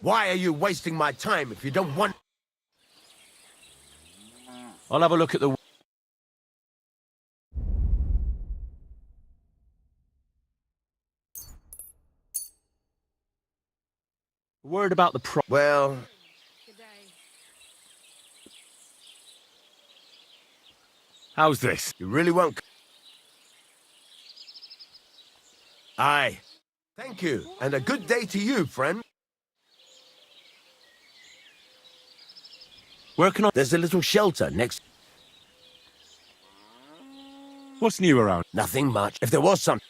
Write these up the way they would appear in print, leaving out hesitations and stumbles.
Why are you wasting my time if you don't want... I'll have a look at the... Worried about the pro... Well... How's this? You really won't... Aye. Thank you, and a good day to you, friend. Where can I... There's a little shelter next... What's new around? Nothing much. If there was some...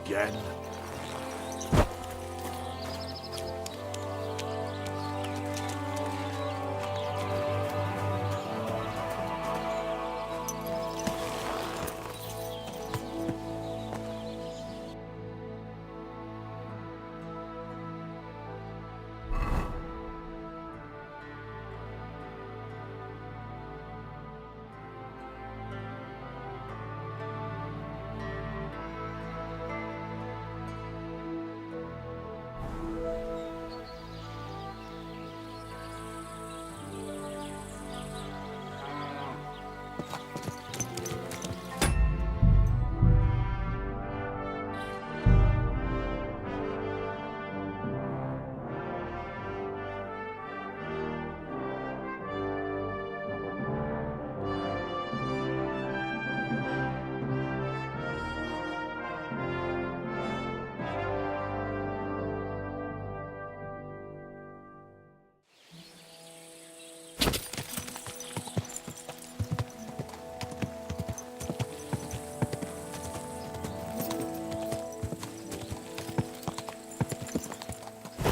Again.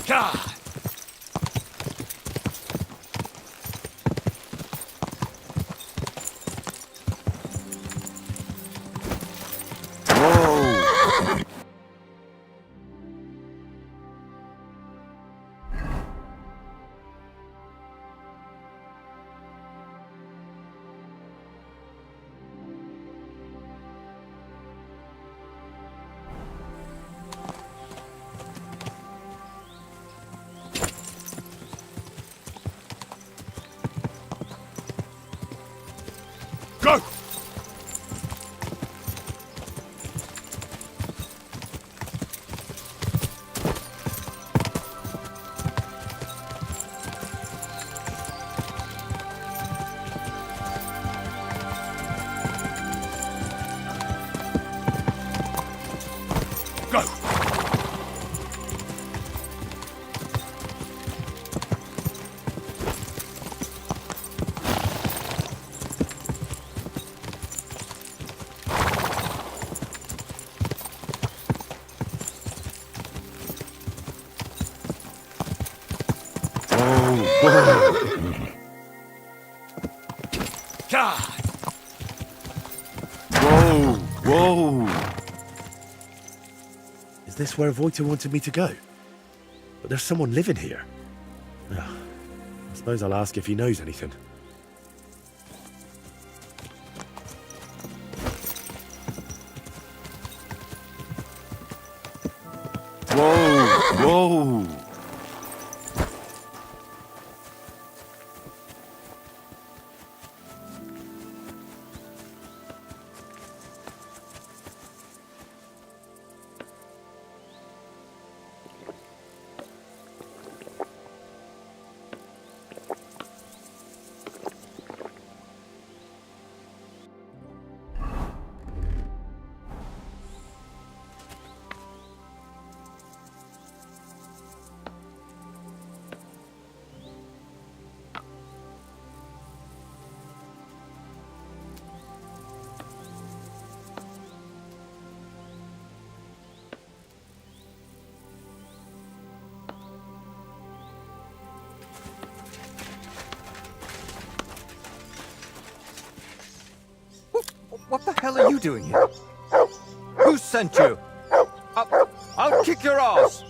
God! Go! Go! God! Whoa! Whoa! Is this where Voiter wanted me to go? But there's someone living here. Ugh. I suppose I'll ask if he knows anything. Whoa! Whoa! What the hell are you doing here? Who sent you? I'll kick your ass!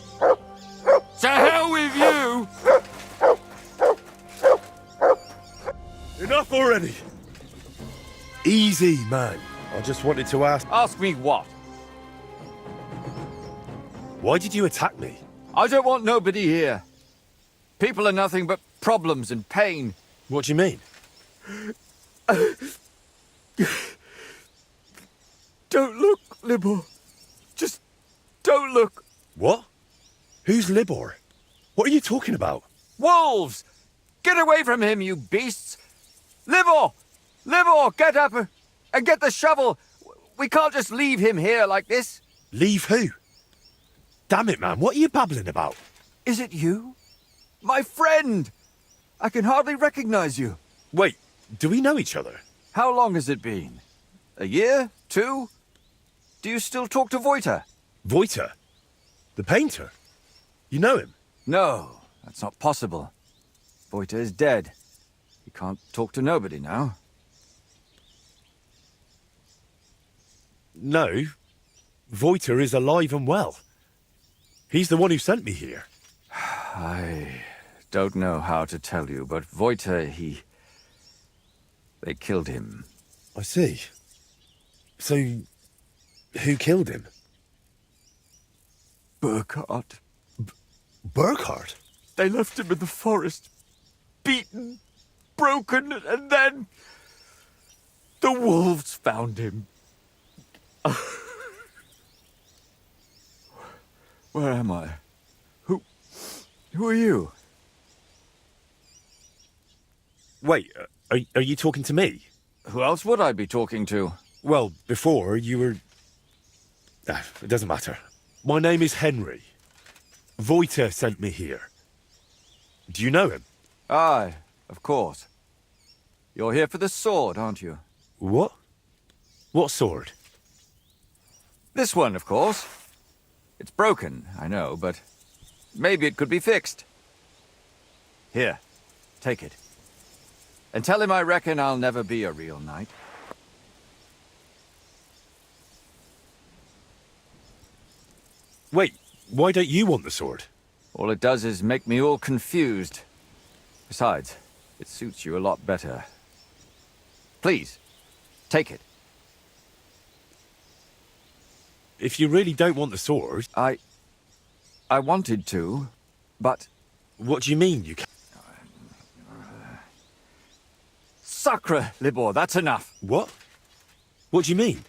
To hell with you! Enough already! Easy, man. I just wanted to ask, Ask me what? why did you attack me? I don't want nobody here. People are nothing but problems and pain. What do you mean? Don't look, Libor. Just don't look. What? Who's Libor? What are you talking about? Wolves! Get away from him, you beasts! Libor! Libor, get up and get the shovel! We can't just leave him here like this. Leave who? Damn it, man, what are you babbling about? Is it you? My friend! I can hardly recognize you. Wait, do we know each other? How long has it been? A year? 2? Do you still talk to Voiter? Voiter? The painter? You know him? No, that's not possible. Voiter is dead. He can't talk to nobody now. No. Voiter is alive and well. He's the one who sent me here. I don't know how to tell you, but Voiter, they killed him. I see. So, who killed him? Burkhard. Burkhardt? They left him in the forest, beaten, broken, and then the wolves found him. Where am I? Who are you? Wait, are you talking to me? Who else would I be talking to? Well, before you were... it doesn't matter. My name is Henry. Voiter sent me here. Do you know him? Aye, of course. You're here for the sword, aren't you? What? What sword? This one, of course. It's broken, I know, but maybe it could be fixed. Here, take it. And tell him I reckon I'll never be a real knight. Wait, why don't you want the sword? All it does is make me all confused. Besides, it suits you a lot better. Please, take it. If you really don't want the sword... I wanted to, but... What do you mean you can't? Sacre, Libor, that's enough. What? What do you mean?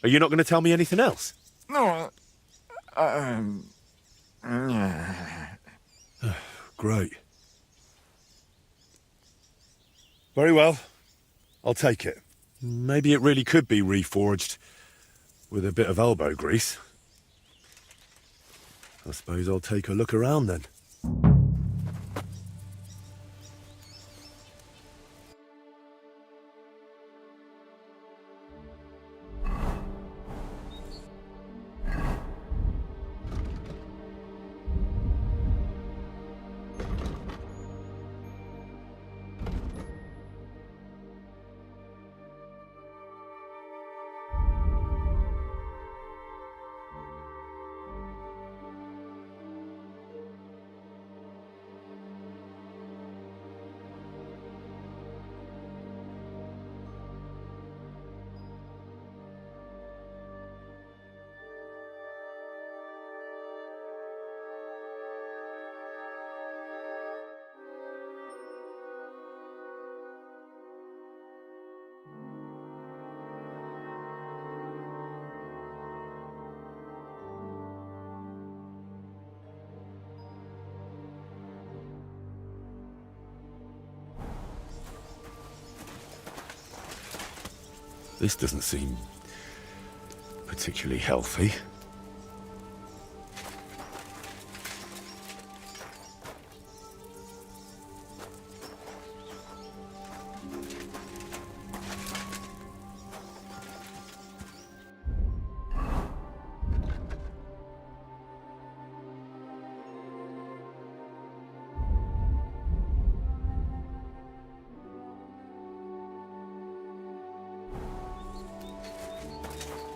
Are you not going to tell me anything else? No, Great. Very well. I'll take it. Maybe it really could be reforged with a bit of elbow grease. I suppose I'll take a look around then. This doesn't seem particularly healthy.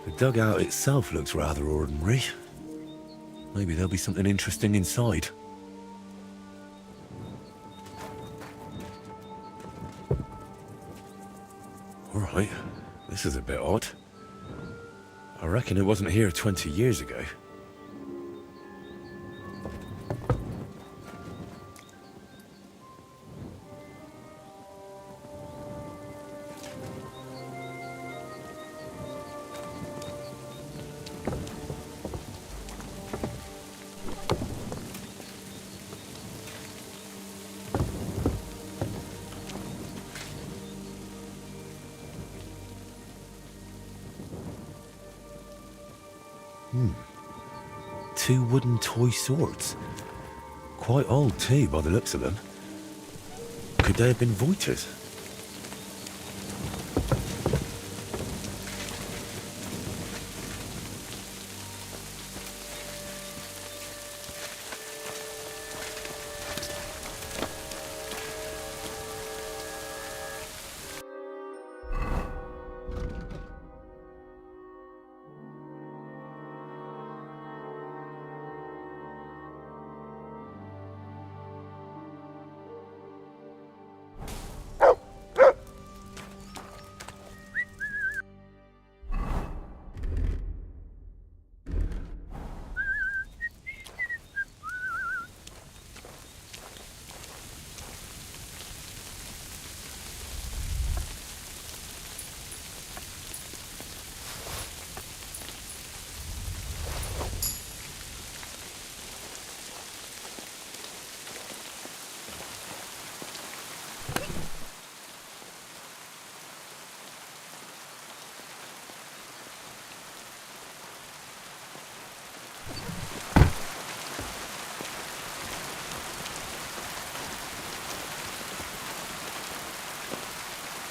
The dugout itself looks rather ordinary. Maybe there'll be something interesting inside. Alright, this is a bit odd. I reckon it wasn't here 20 years ago. Two wooden toy swords. Quite old too, by the looks of them. Could they have been Voiters?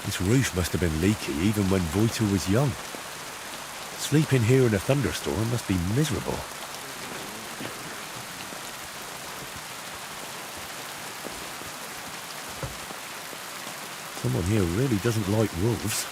This roof must have been leaky even when Voiter was young. Sleeping here in a thunderstorm must be miserable. Someone here really doesn't like wolves.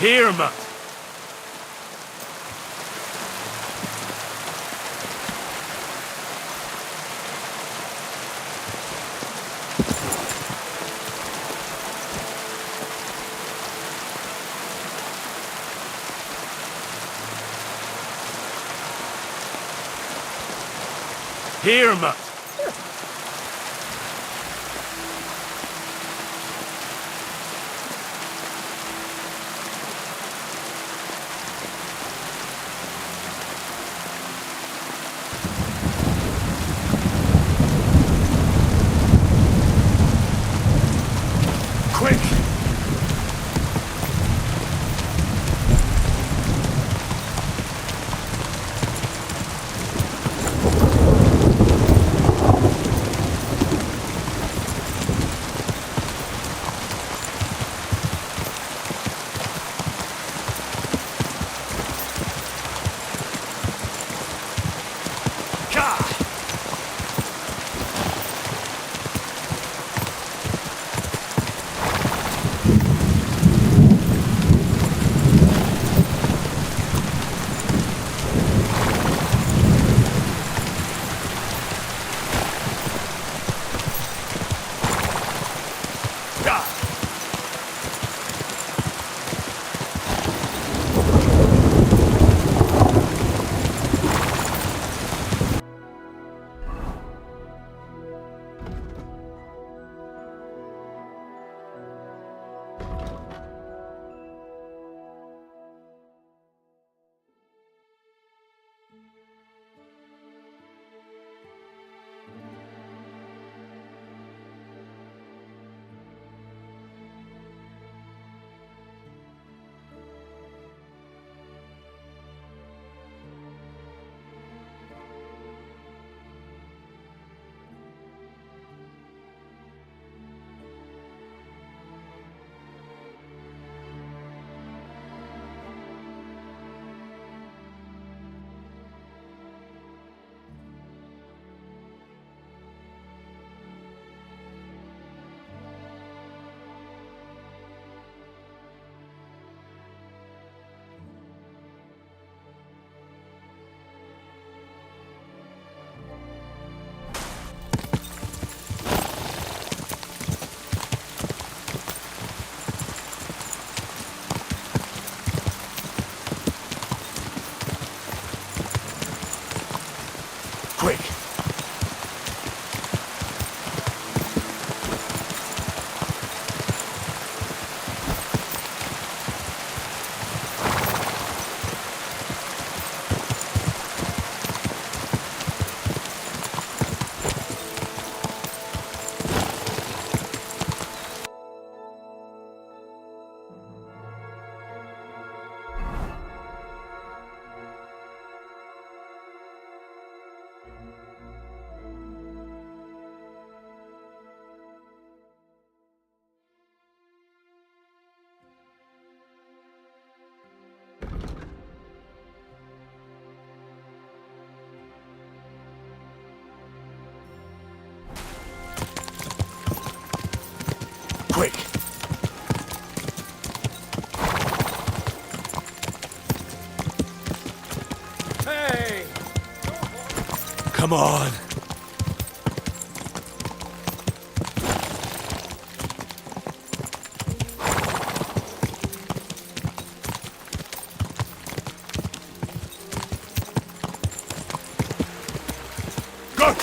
Here, Mutt. Here, Mutt. Quick! Quick! Quick! Hey! Come on. Go!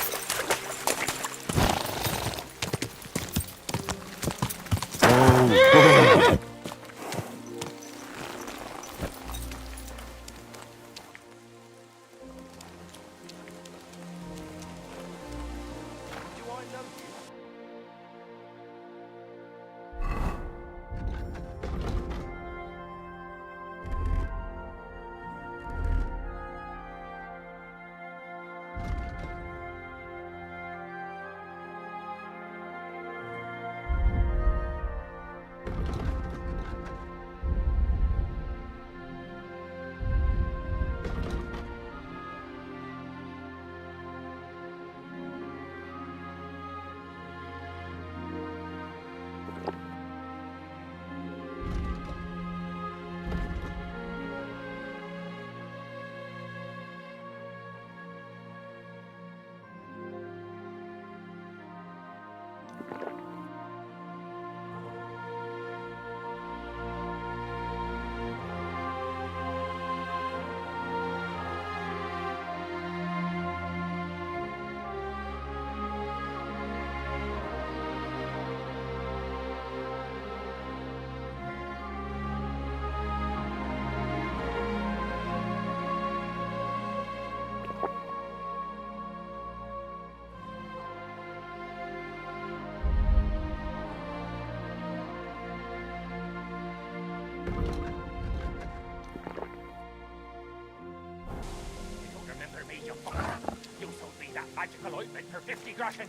Remember me, you fucker. You sold me that magical ointment for 50 groschen.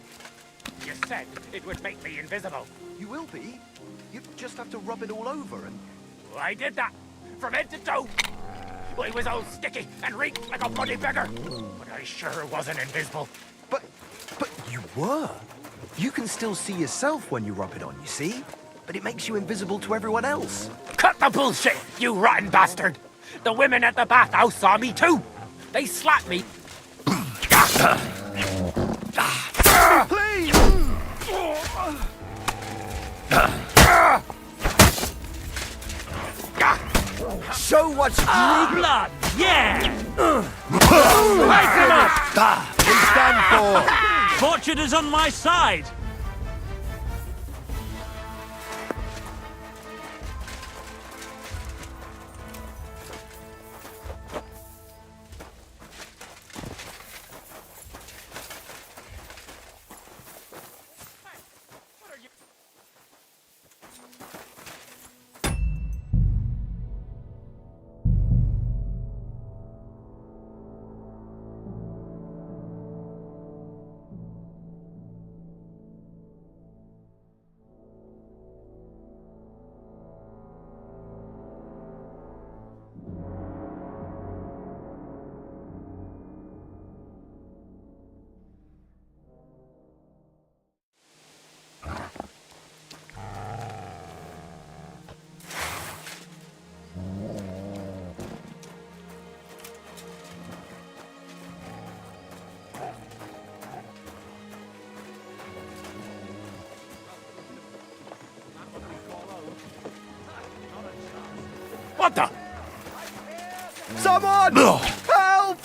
You said it would make me invisible. You will be. You just have to rub it all over and... I did that, from head to toe. I was all sticky and reeked like a bloody beggar. But I sure wasn't invisible. But you were. You can still see yourself when you rub it on, you see? But it makes you invisible to everyone else. Cut the bullshit, you rotten bastard! The women at the bathhouse saw me too. They slapped me. Please! Show what's true blood, yeah! Light him up! We stand for. Fortune is on my side. What the? Someone! Help!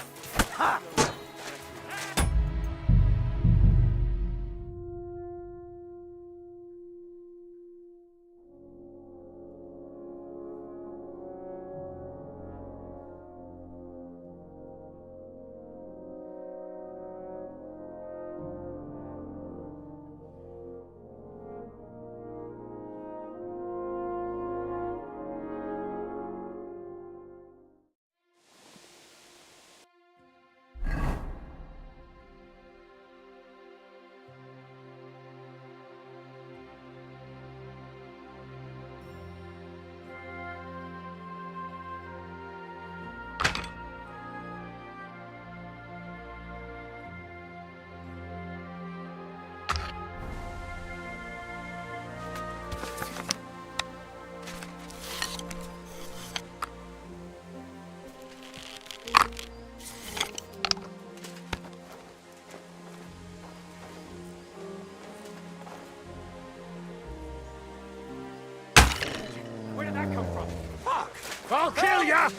Where did that come from? Fuck! I'll kill ya!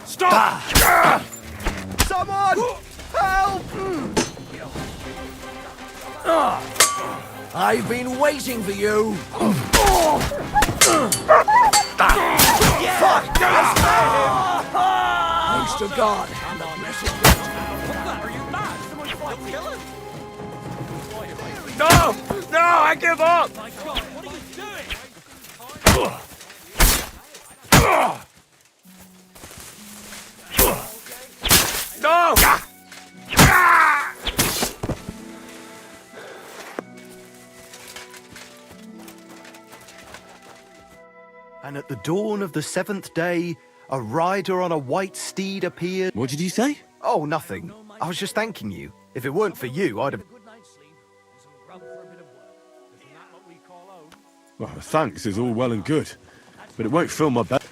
Stop! Someone! Help! I've been waiting for you. Fuck! Thanks to God and the blessed Are you mad? Someone trying to kill us? No! No! I give up! My God, what are you doing? No! And at the dawn of the seventh day, a rider on a white steed appeared. What did you say? Oh, nothing. I was just thanking you. If it weren't for you, I'd have... Good night's sleep and some grub for a bit of work. Isn't that what we call home? Well, thanks is all well and good, but it won't fill my belly.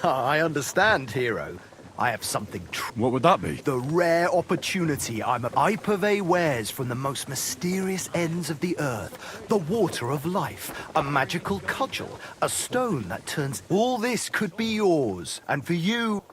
I understand, hero. I have something What would that be? the rare opportunity I purvey wares from the most mysterious ends of the earth. The water of life, a magical cudgel, a stone that turns... All this could be yours, and for you...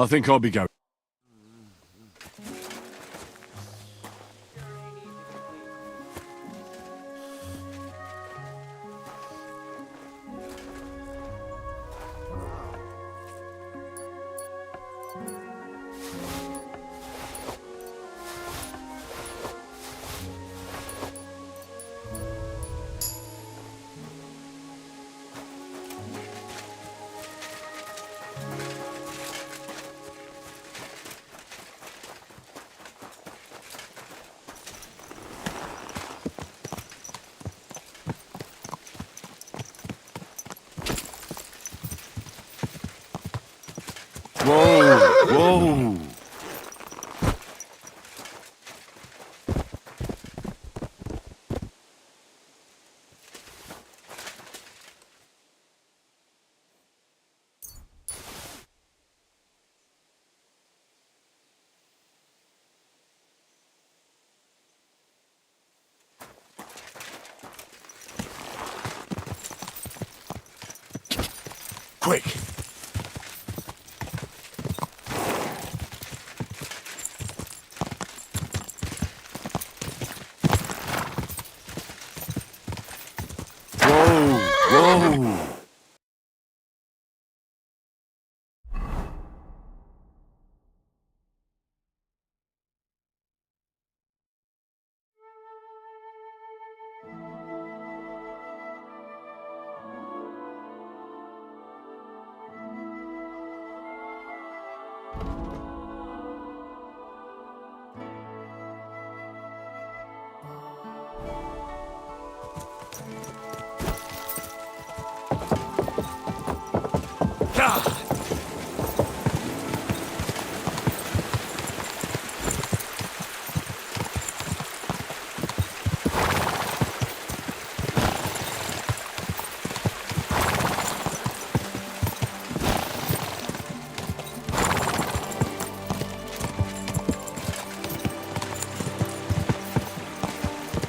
I think I'll be going. Whoa! Whoa! Quick! Whoa!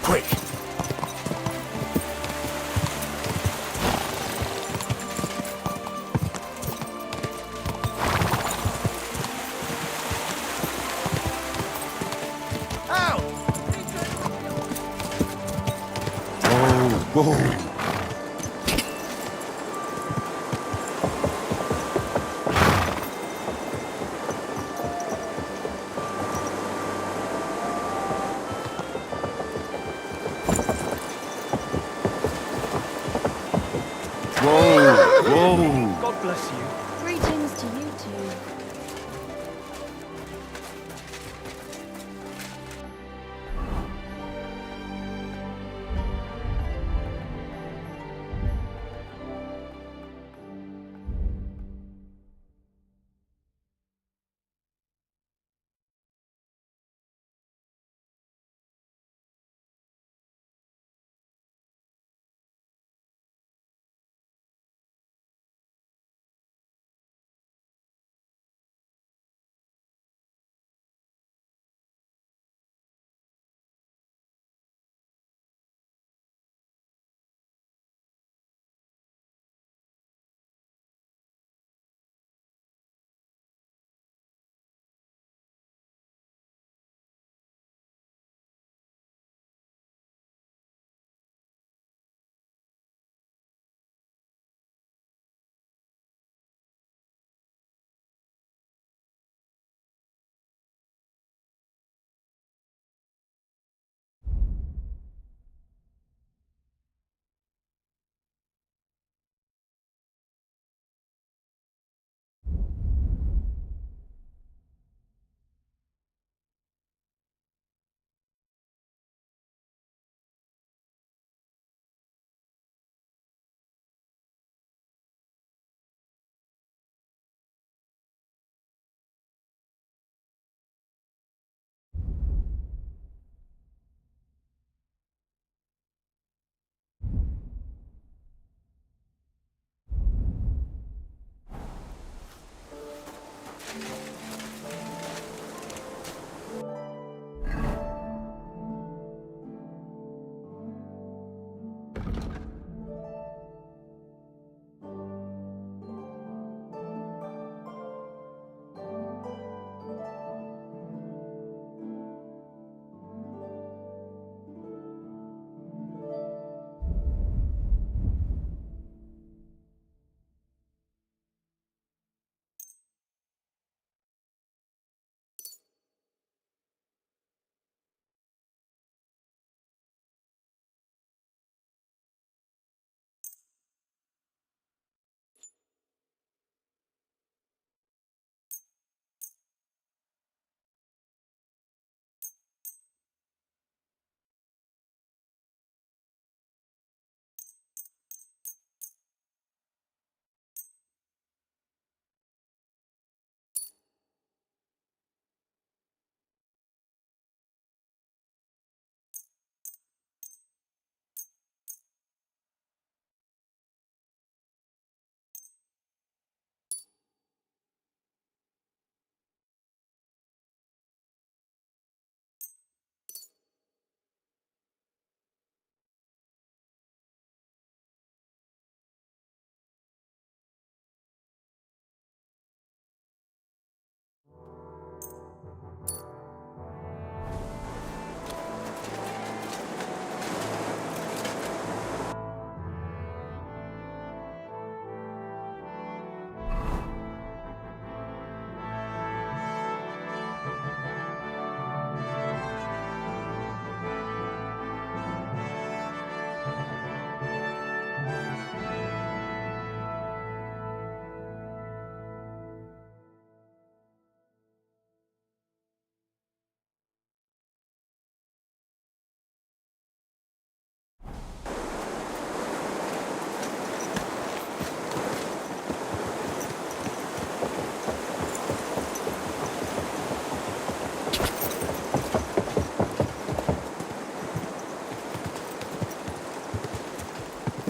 Quick! Whoa! Whoa! God bless you. Greetings to you too.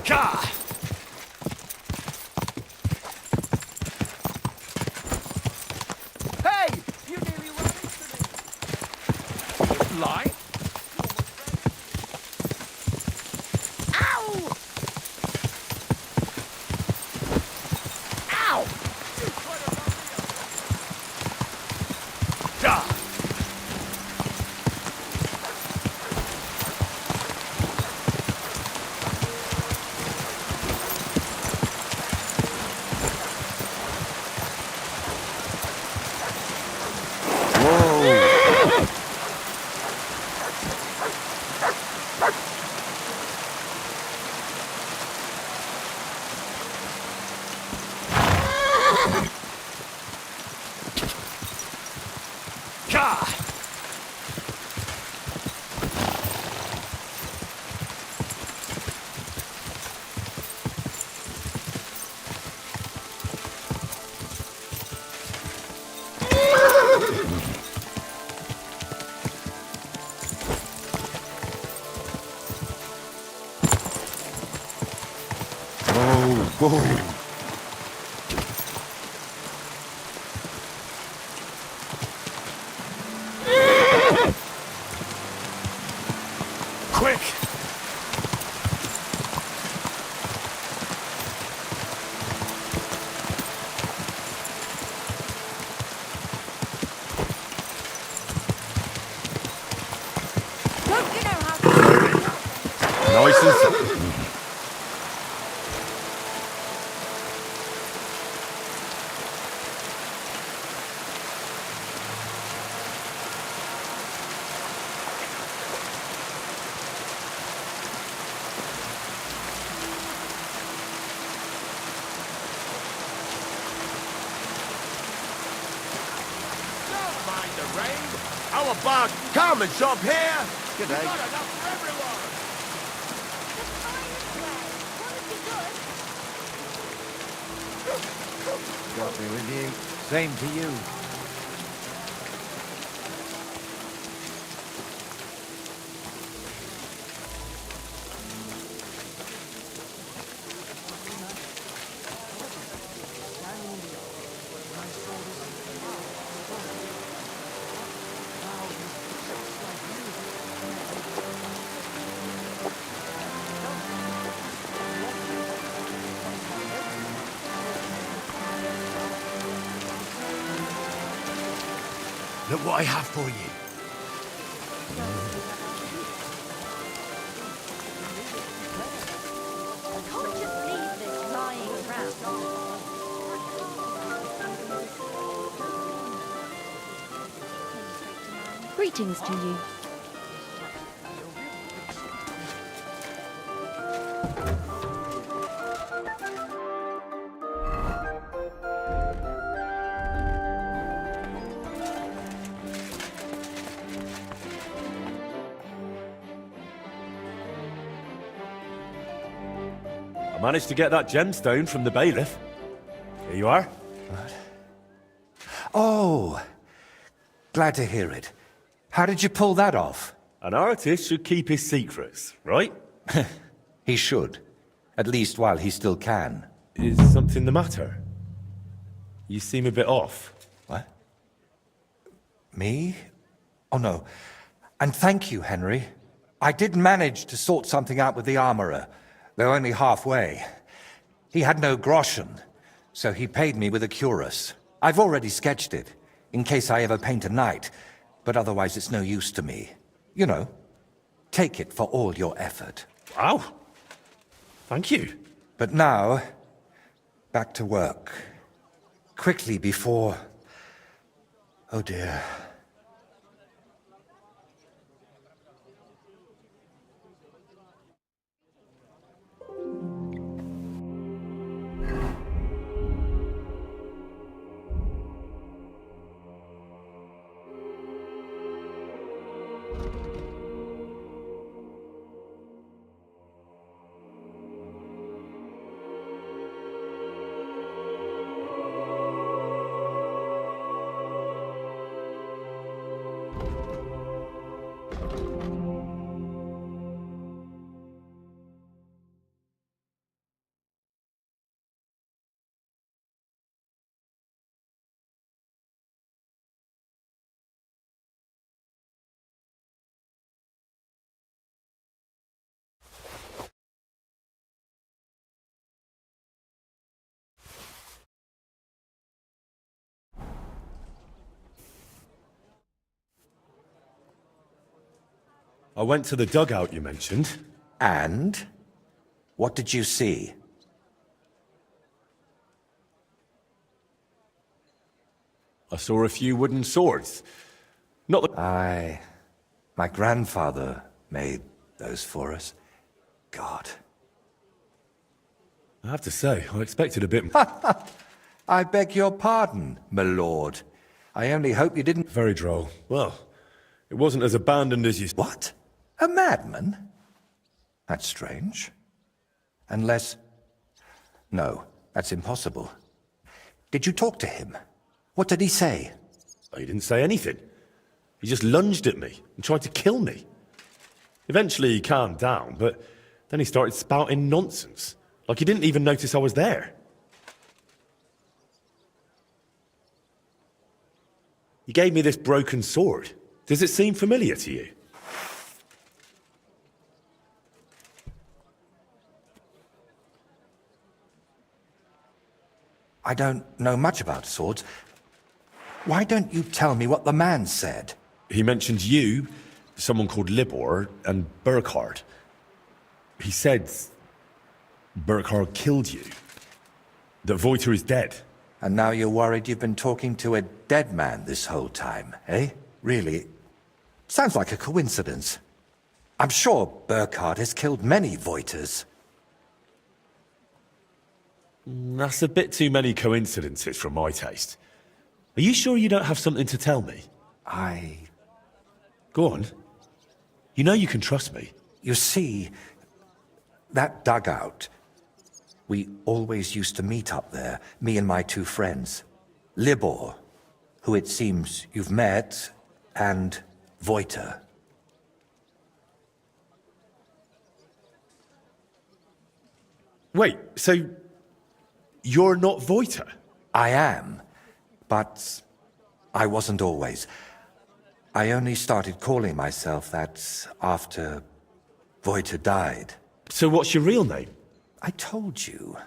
Ka! Hey! You nearly ran into me! Lie? Ow! Ow! You tried to run me over. Ka! Ka! Whoa. Quick! Don't you know how to... Nice and... Don't mind the rain. How about come and shop here? Good Got day. enough for everyone. God be with you. Same to you. Look what I have for you. I can't just leave this lying around. Greetings to you. I managed to get that gemstone from the bailiff. Here you are. Oh, glad to hear it. How did you pull that off? An artist should keep his secrets, right? He should. At least while he still can. Is something the matter? You seem a bit off. What? Me? Oh, no. And thank you, Henry. I did manage to sort something out with the armorer, though only halfway. He had no groschen, so he paid me with a cuirass. I've already sketched it, in case I ever paint a knight, but otherwise it's no use to me. You know, take it for all your effort. Wow. Thank you. But now, back to work. Quickly before... Oh dear. I went to the dugout you mentioned. And? What did you see? I saw a few wooden swords. Not the... My grandfather made those for us. God. I have to say, I expected a bit... I beg your pardon, my lord. I only hope you didn't... Very droll. Well, it wasn't as abandoned as you... What? A madman? That's strange. Unless... No, that's impossible. Did you talk to him? What did he say? He didn't say anything. He just lunged at me and tried to kill me. Eventually he calmed down, but then he started spouting nonsense. Like he didn't even notice I was there. He gave me this broken sword. Does it seem familiar to you? I don't know much about swords. Why don't you tell me what the man said? He mentioned you, someone called Libor, and Burkhard. He said Burkhard killed you. That Voiter is dead. And now you're worried you've been talking to a dead man this whole time, eh? Really? Sounds like a coincidence. I'm sure Burkhard has killed many Voiters. That's a bit too many coincidences for my taste. Are you sure you don't have something to tell me? Go on. You know you can trust me. You see, that dugout, we always used to meet up there, me and my two friends. Libor, who it seems you've met, and Voiter. Wait, so you're not Voiter? I am, but I wasn't always. I only started calling myself that after Voiter died. So what's your real name? I told you.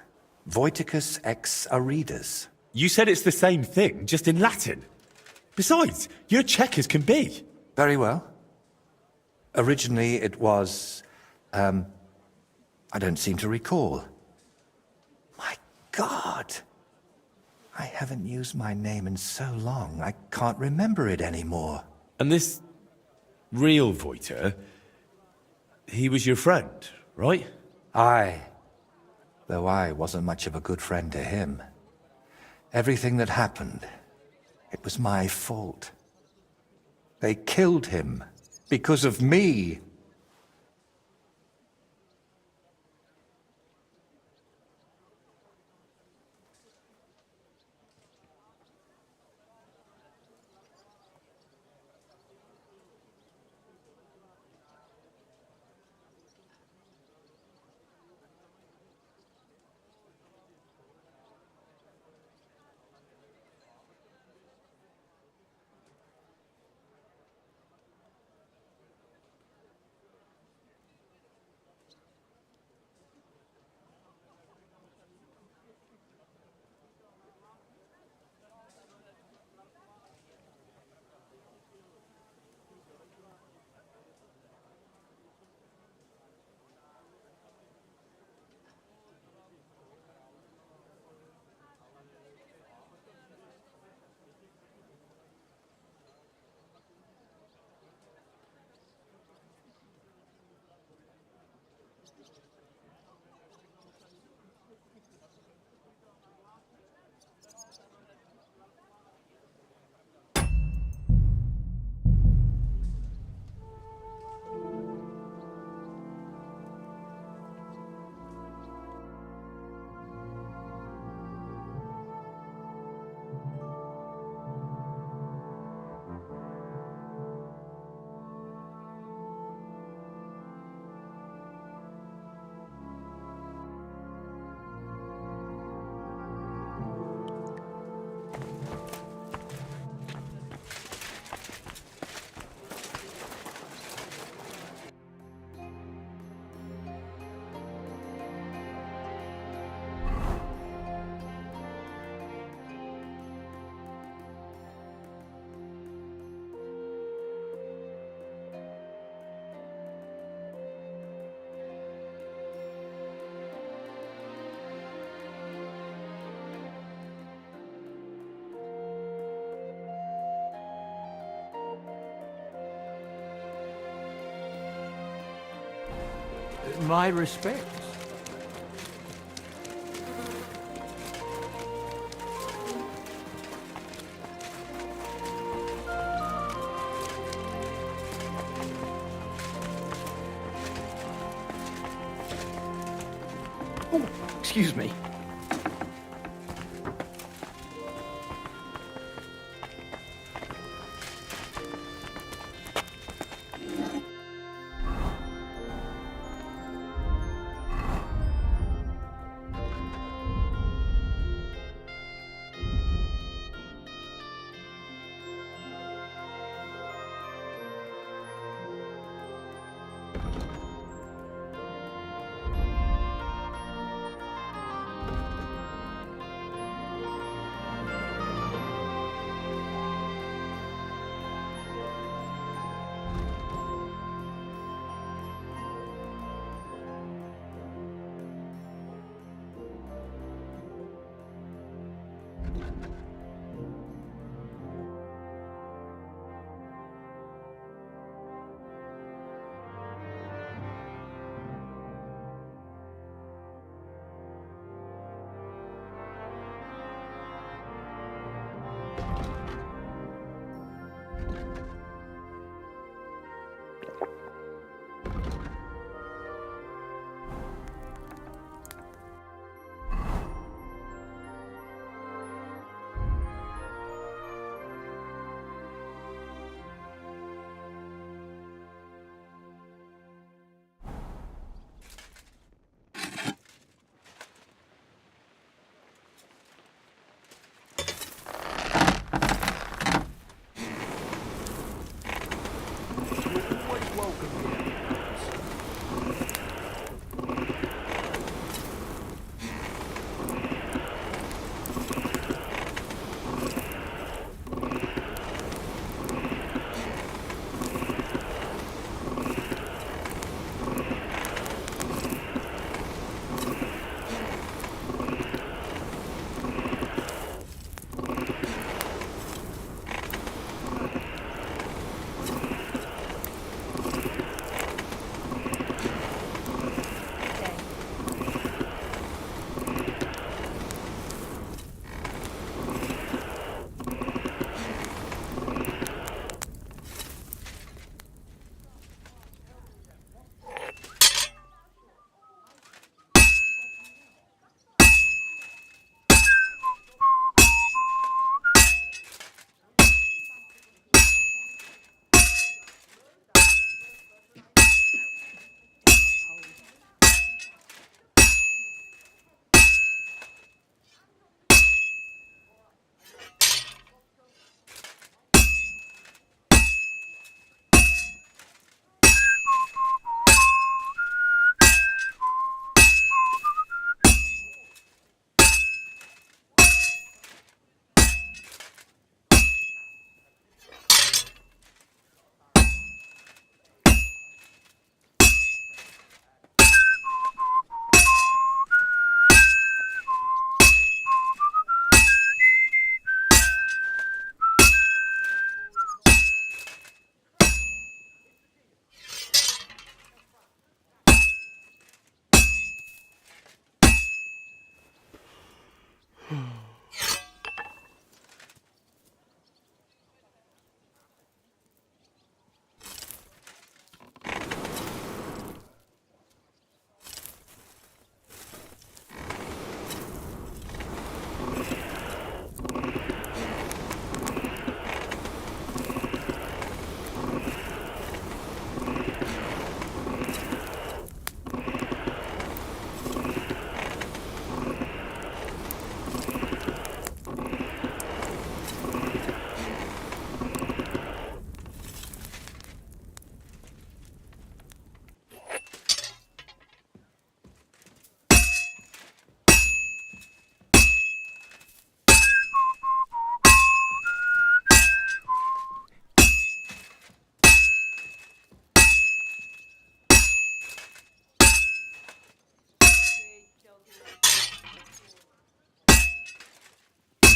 Voiticus ex Aridus. You said it's the same thing, just in Latin. Besides, you're Czech as can be. Very well. Originally it was, I don't seem to recall. My God! I haven't used my name in so long, I can't remember it anymore. And this real Voiter, he was your friend, right? Aye. Though I wasn't much of a good friend to him. Everything that happened, it was my fault. They killed him because of me. My respects. Excuse me.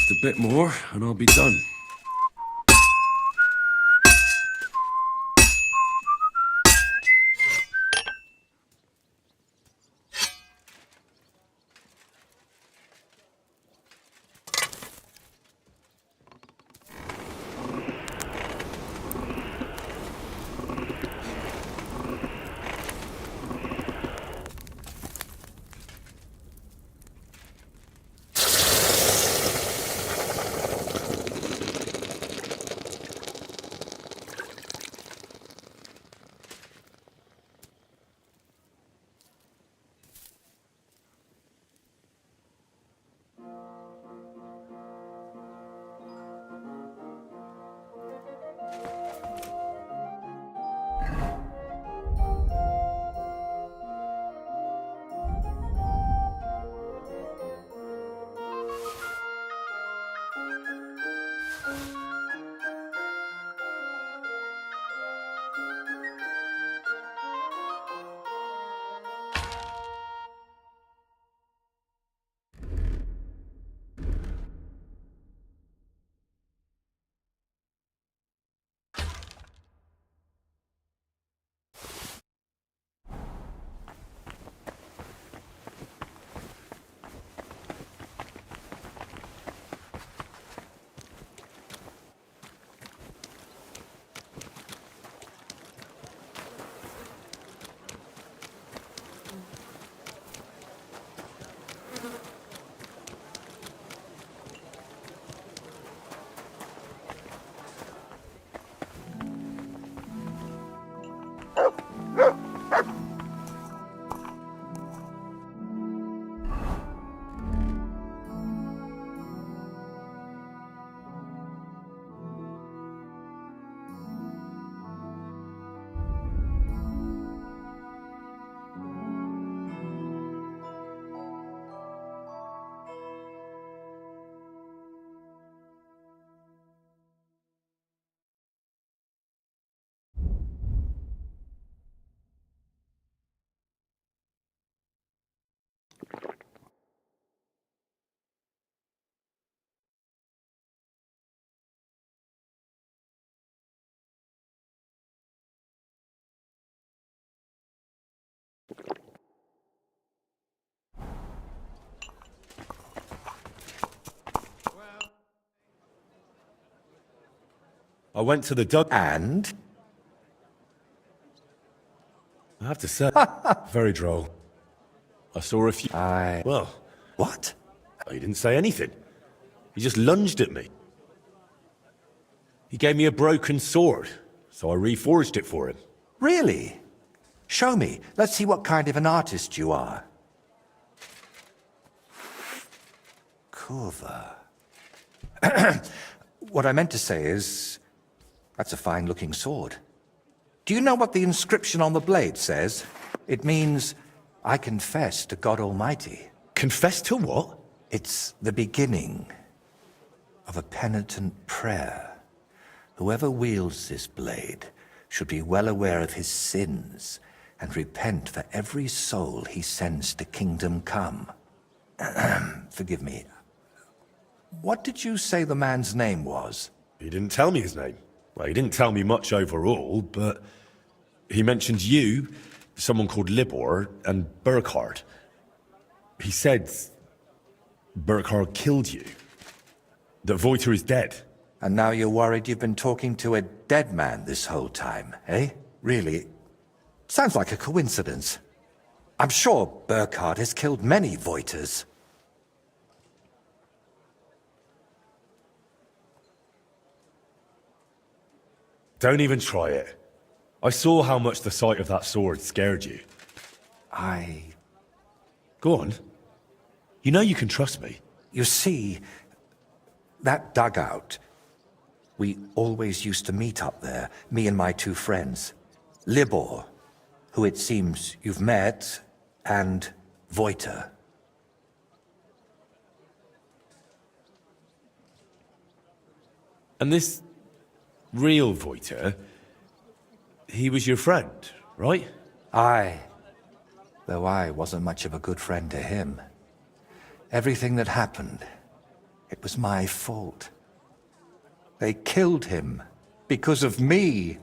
Just a bit more, and I'll be done. I went to the dug... And? I have to say, very droll. I saw a few... Well, What? he didn't say anything. He just lunged at me. He gave me a broken sword, so I reforged it for him. Really? Show me. Let's see what kind of an artist you are. Kurva. What I meant to say is, that's a fine-looking sword. Do you know what the inscription on the blade says? It means, I confess to God Almighty. Confess to what? It's the beginning of a penitent prayer. Whoever wields this blade should be well aware of his sins and repent for every soul he sends to kingdom come. Forgive me. What did you say the man's name was? He didn't tell me his name. Well, he didn't tell me much overall, but he mentioned you, someone called Libor, and Burkhard. He said Burkhard killed you. That Voiter is dead. And now you're worried you've been talking to a dead man this whole time, eh? Really? Sounds like a coincidence. I'm sure Burkhard has killed many Voiters. Don't even try it. I saw how much the sight of that sword scared you. Go on. You know you can trust me. You see, that dugout, we always used to meet up there, me and my two friends. Libor, who it seems you've met, and Voiter. And this real Voiter, he was your friend, right? Aye. Though I wasn't much of a good friend to him. Everything that happened, it was my fault. They killed him because of me.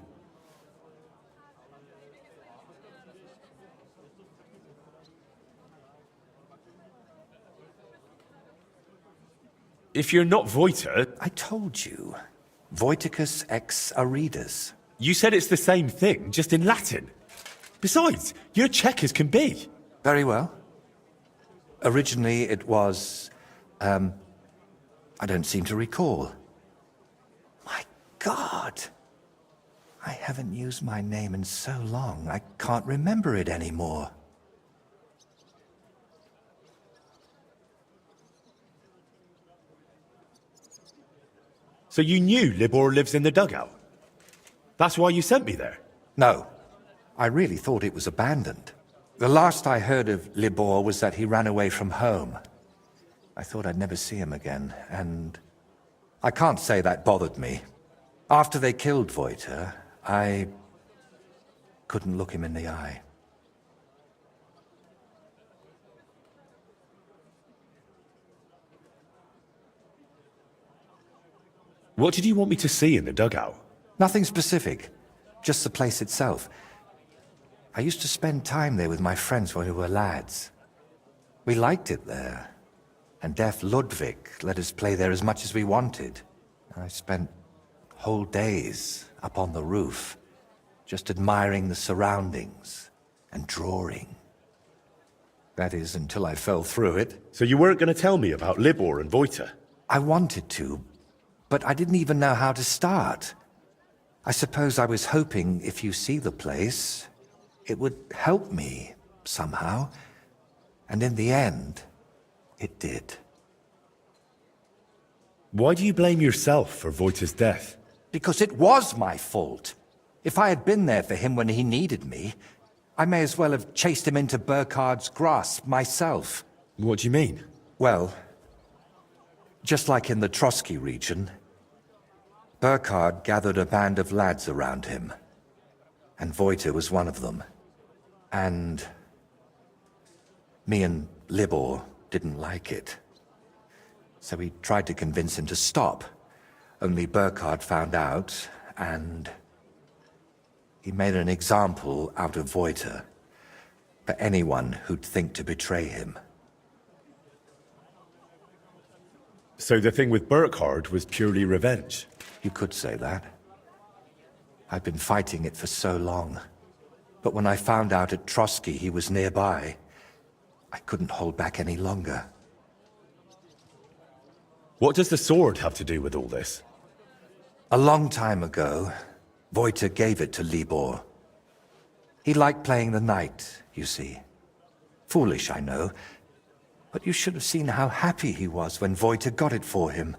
If you're not Voiter... I told you. Voiticus ex Aridus. You said it's the same thing, just in Latin. Besides, you're Czech as can be. Very well. Originally it was, I don't seem to recall. My God! I haven't used my name in so long, I can't remember it anymore. So you knew Libor lives in the dugout? That's why you sent me there? No. I really thought it was abandoned. The last I heard of Libor was that he ran away from home. I thought I'd never see him again, and I can't say that bothered me. After they killed Voiter, I couldn't look him in the eye. What did you want me to see in the dugout? Nothing specific, just the place itself. I used to spend time there with my friends when we were lads. We liked it there, and deaf Ludwig let us play there as much as we wanted. I spent whole days up on the roof, just admiring the surroundings and drawing. That is, until I fell through it. So you weren't going to tell me about Libor and Voiter? I wanted to, but I didn't even know how to start. I suppose I was hoping if you see the place, it would help me somehow. And in the end, it did. Why do you blame yourself for Voiter's death? Because it was my fault. If I had been there for him when he needed me, I may as well have chased him into Burkhard's grasp myself. What do you mean? Well, just like in the Trotsky region, Burkhard gathered a band of lads around him, and Voiter was one of them. And me and Libor didn't like it. So we tried to convince him to stop. Only Burkhard found out, and he made an example out of Voiter for anyone who'd think to betray him. So the thing with Burkhard was purely revenge? You could say that. I'd been fighting it for so long. But when I found out at Trotsky he was nearby, I couldn't hold back any longer. What does the sword have to do with all this? A long time ago, Wojta gave it to Libor. He liked playing the knight, you see. Foolish, I know, but you should have seen how happy he was when Wojta got it for him.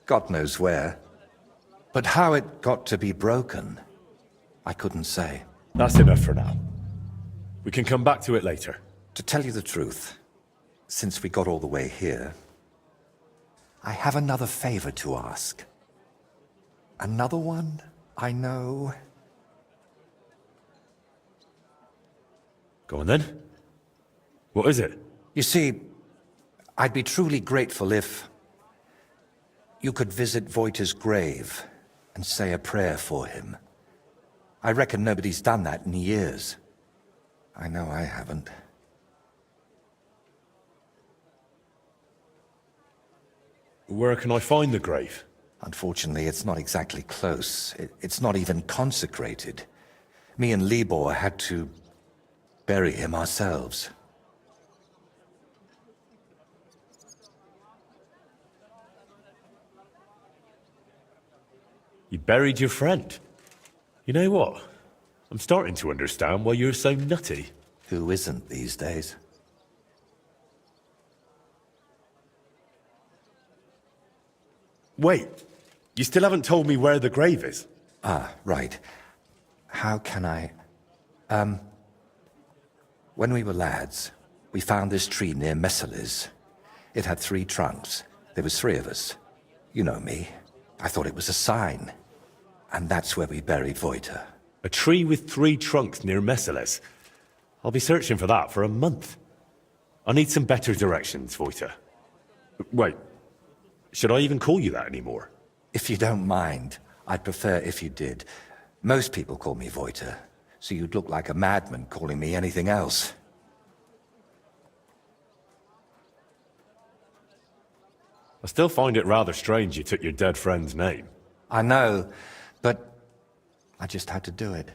God knows where. But how it got to be broken, I couldn't say. That's enough for now. We can come back to it later. To tell you the truth, since we got all the way here, I have another favor to ask. Another one, I know. Go on then. What is it? You see, I'd be truly grateful if you could visit Wojta's grave and say a prayer for him. I reckon nobody's done that in years. I know I haven't. Where can I find the grave? Unfortunately, it's not exactly close. It's not even consecrated. Me and Libor had to bury him ourselves. You buried your friend. You know what? I'm starting to understand why you're so nutty. Who isn't these days? Wait, you still haven't told me where the grave is. Ah, right. How can I... When we were lads, we found this tree near Messeles. It had 3 trunks. There was 3 of us. You know me. I thought it was a sign. And that's where we buried Wojta. A tree with 3 trunks near Messeles. I'll be searching for that for a month. I need some better directions, Wojta. Wait, should I even call you that anymore? If you don't mind, I'd prefer if you did. Most people call me Wojta, so you'd look like a madman calling me anything else. I still find it rather strange you took your dead friend's name. I know, but I just had to do it.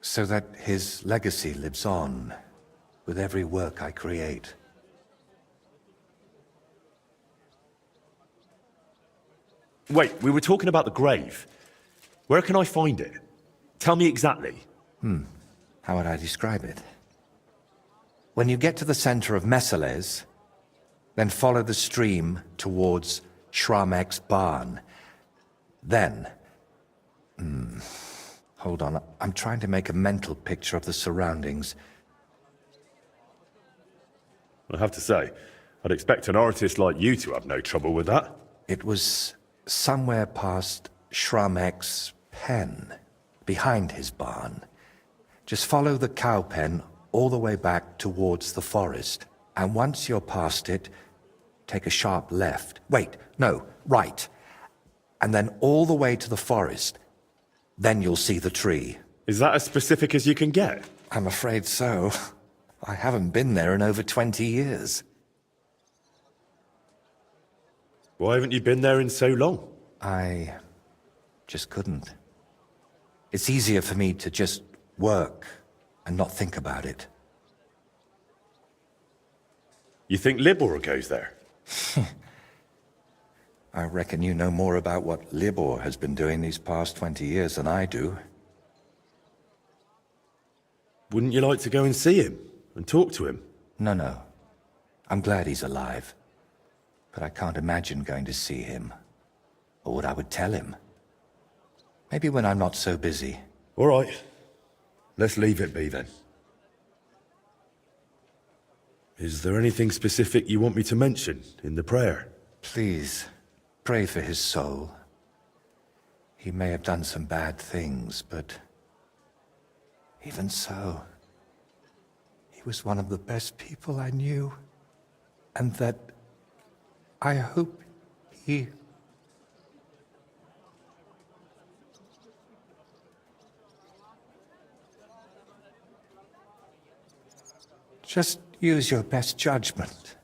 So that his legacy lives on with every work I create. Wait, we were talking about the grave. Where can I find it? Tell me exactly. How would I describe it? When you get to the center of Messeles, then follow the stream towards Shramek's barn. Then... hold on, I'm trying to make a mental picture of the surroundings. I have to say, I'd expect an artist like you to have no trouble with that. It was somewhere past Shramek's pen, behind his barn. Just follow the cow pen all the way back towards the forest. And once you're past it, take a sharp left. Wait, no, right. And then all the way to the forest. Then you'll see the tree. Is that as specific as you can get? I'm afraid so. I haven't been there in over 20 years. Why haven't you been there in so long? I just couldn't. It's easier for me to just work and not think about it. You think Libor goes there? I reckon you know more about what Libor has been doing these past 20 years than I do. Wouldn't you like to go and see him and talk to him? No. I'm glad he's alive. But I can't imagine going to see him. Or what I would tell him. Maybe when I'm not so busy. All right. Let's leave it be then. Is there anything specific you want me to mention in the prayer? Please, pray for his soul. He may have done some bad things, but even so, he was one of the best people I knew. And that I hope he... Just use your best judgment.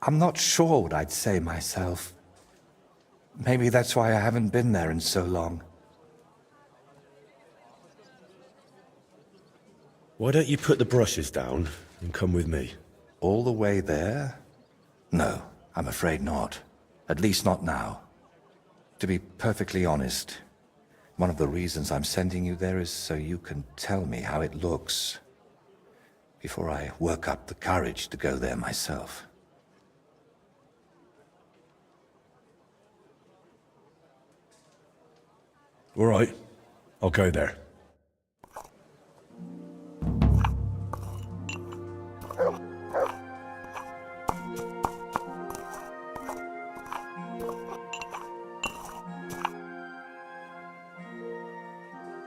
I'm not sure what I'd say myself. Maybe that's why I haven't been there in so long. Why don't you put the brushes down and come with me? All the way there? No, I'm afraid not. At least not now. To be perfectly honest, one of the reasons I'm sending you there is so you can tell me how it looks before I work up the courage to go there myself. All right, I'll go there.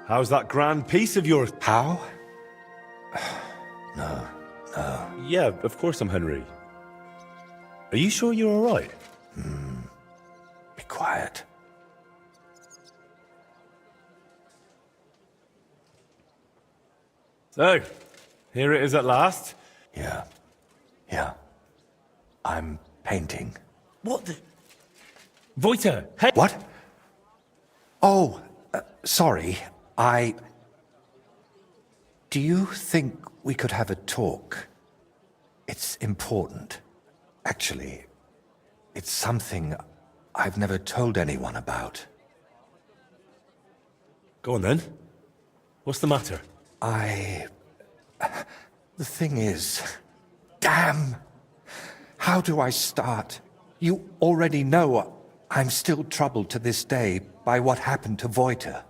How's that grand piece of yours? How? Yeah, of course I'm Henry. Are you sure you're all right? Be quiet. So, here it is at last. Yeah. I'm painting. What the... Voiter, hey! What? Oh, sorry. Do you think we could have a talk? It's important. Actually, it's something I've never told anyone about. Go on then. What's the matter? The thing is... Damn! How do I start? You already know I'm still troubled to this day by what happened to Voiter.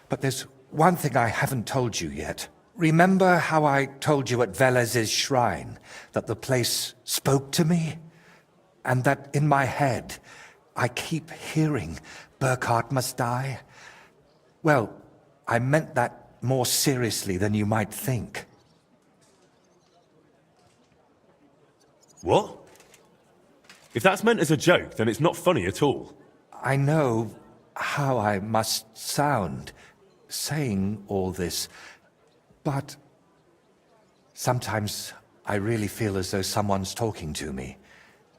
But there's one thing I haven't told you yet. Remember how I told you at Velez's shrine that the place spoke to me? And that in my head, I keep hearing Burkhardt must die? Well, I meant that more seriously than you might think. What? If that's meant as a joke, then it's not funny at all. I know how I must sound saying all this, but sometimes I really feel as though someone's talking to me,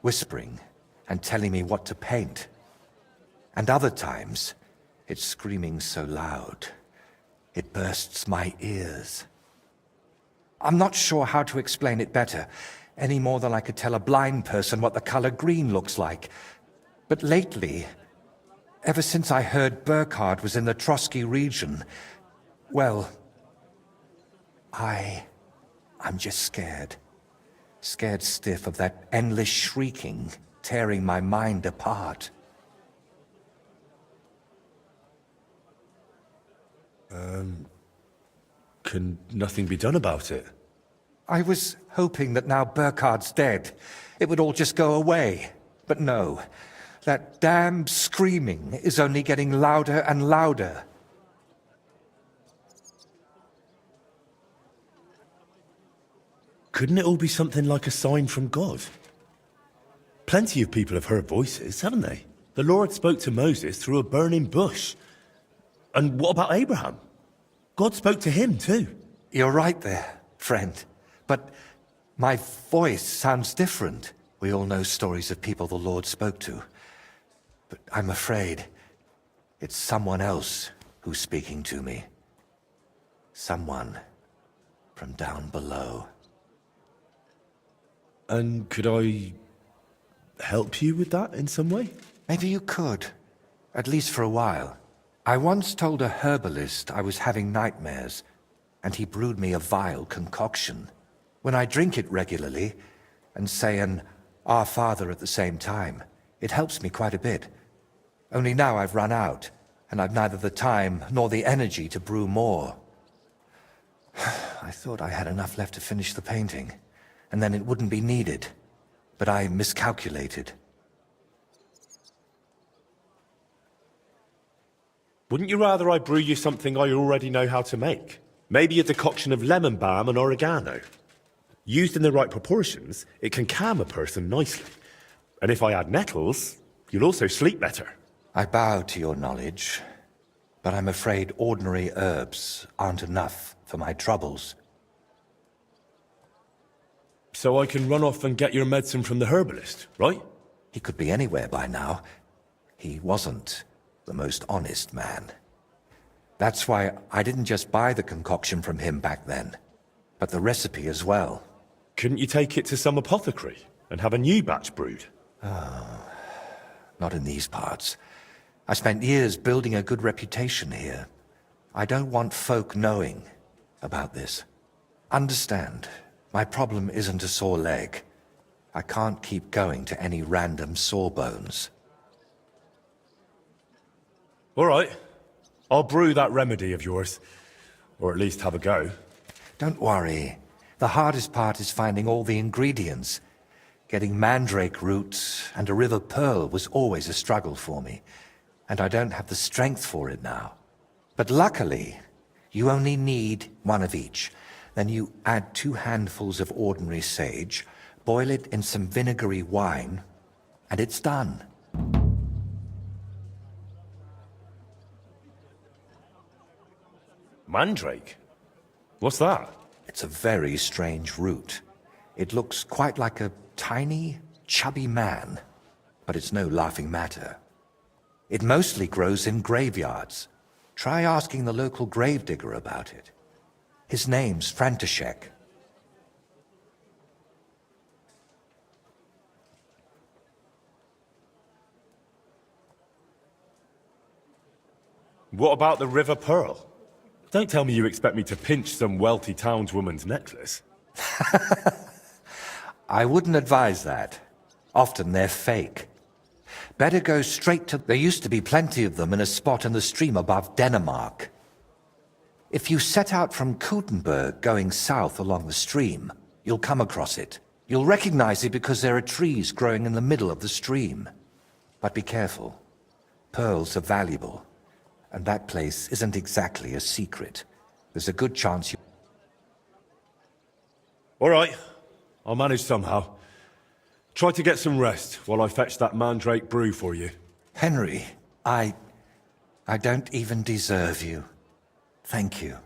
whispering and telling me what to paint. And other times, it's screaming so loud, it bursts my ears. I'm not sure how to explain it better, any more than I could tell a blind person what the color green looks like. But lately, ever since I heard Burkhardt was in the Trotsky region, well, I'm just scared. Scared stiff of that endless shrieking, tearing my mind apart. Can nothing be done about it? I was hoping that now Burkhardt's dead, it would all just go away. But no, that damn screaming is only getting louder and louder. Couldn't it all be something like a sign from God? Plenty of people have heard voices, haven't they? The Lord spoke to Moses through a burning bush. And what about Abraham? God spoke to him too. You're right there, friend. But my voice sounds different. We all know stories of people the Lord spoke to. But I'm afraid it's someone else who's speaking to me. Someone from down below. And could I help you with that in some way? Maybe you could, at least for a while. I once told a herbalist I was having nightmares, and he brewed me a vile concoction. When I drink it regularly, and say an Our Father at the same time, it helps me quite a bit. Only now I've run out, and I've neither the time nor the energy to brew more. I thought I had enough left to finish the painting, and then it wouldn't be needed. But I miscalculated. Wouldn't you rather I brew you something I already know how to make? Maybe a decoction of lemon balm and oregano. Used in the right proportions, it can calm a person nicely. And if I add nettles, you'll also sleep better. I bow to your knowledge, but I'm afraid ordinary herbs aren't enough for my troubles. So I can run off and get your medicine from the herbalist, right? He could be anywhere by now. He wasn't the most honest man. That's why I didn't just buy the concoction from him back then, but the recipe as well. Couldn't you take it to some apothecary and have a new batch brewed? Not in these parts. I spent years building a good reputation here. I don't want folk knowing about this. Understand, my problem isn't a sore leg. I can't keep going to any random sawbones. All right. I'll brew that remedy of yours. Or at least have a go. Don't worry. The hardest part is finding all the ingredients. Getting mandrake roots and a river pearl was always a struggle for me, and I don't have the strength for it now. But luckily, you only need one of each. Then you add 2 handfuls of ordinary sage, boil it in some vinegary wine, and it's done. Mandrake? What's that? It's a very strange root. It looks quite like a tiny, chubby man, but it's no laughing matter. It mostly grows in graveyards. Try asking the local gravedigger about it. His name's František. What about the River Pearl? Don't tell me you expect me to pinch some wealthy townswoman's necklace. I wouldn't advise that. Often they're fake. Better go straight to... There used to be plenty of them in a spot in the stream above Denmark. If you set out from Kuttenberg going south along the stream, you'll come across it. You'll recognize it because there are trees growing in the middle of the stream. But be careful. Pearls are valuable. And that place isn't exactly a secret. There's a good chance you... All right. I'll manage somehow. Try to get some rest while I fetch that mandrake brew for you. Henry, I don't even deserve you. Thank you.